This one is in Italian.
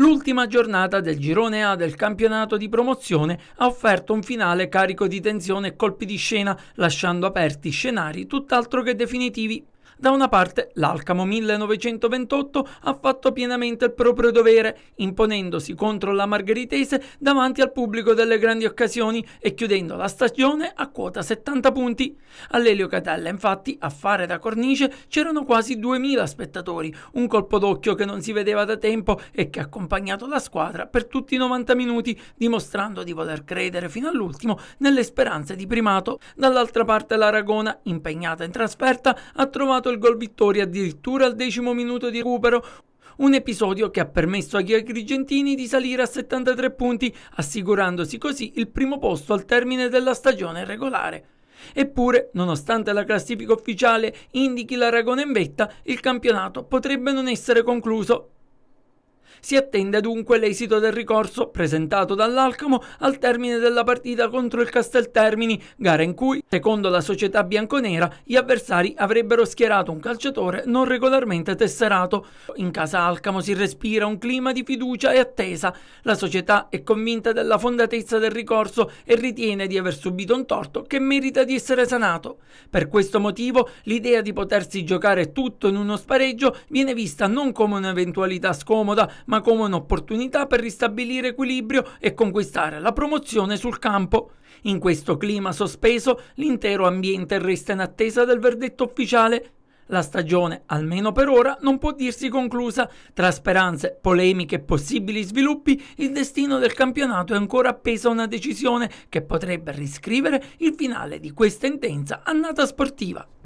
L'ultima giornata del girone A del campionato di promozione ha offerto un finale carico di tensione e colpi di scena, lasciando aperti scenari tutt'altro che definitivi. Da una parte, l'Alcamo 1928 ha fatto pienamente il proprio dovere, imponendosi contro la Margheritese davanti al pubblico delle grandi occasioni e chiudendo la stagione a quota 70 punti. All'Elio Catella, infatti, a fare da cornice c'erano quasi 2000 spettatori, un colpo d'occhio che non si vedeva da tempo e che ha accompagnato la squadra per tutti i 90 minuti, dimostrando di voler credere fino all'ultimo nelle speranze di primato. Dall'altra parte l'Aragona, impegnata in trasferta, ha trovato il gol vittoria addirittura al 10° minuto di recupero, un episodio che ha permesso agli agrigentini di salire a 73 punti, assicurandosi così il primo posto al termine della stagione regolare. Eppure, nonostante la classifica ufficiale indichi l'Aragona in vetta, il campionato potrebbe non essere concluso. Si attende dunque l'esito del ricorso presentato dall'Alcamo al termine della partita contro il Casteltermini, gara in cui, secondo la società bianconera, gli avversari avrebbero schierato un calciatore non regolarmente tesserato. In casa Alcamo si respira un clima di fiducia e attesa. La società è convinta della fondatezza del ricorso e ritiene di aver subito un torto che merita di essere sanato. Per questo motivo, l'idea di potersi giocare tutto in uno spareggio viene vista non come un'eventualità scomoda, ma come un'opportunità per ristabilire equilibrio e conquistare la promozione sul campo. In questo clima sospeso, l'intero ambiente resta in attesa del verdetto ufficiale. La stagione, almeno per ora, non può dirsi conclusa. Tra speranze, polemiche e possibili sviluppi, il destino del campionato è ancora appeso a una decisione che potrebbe riscrivere il finale di questa intensa annata sportiva.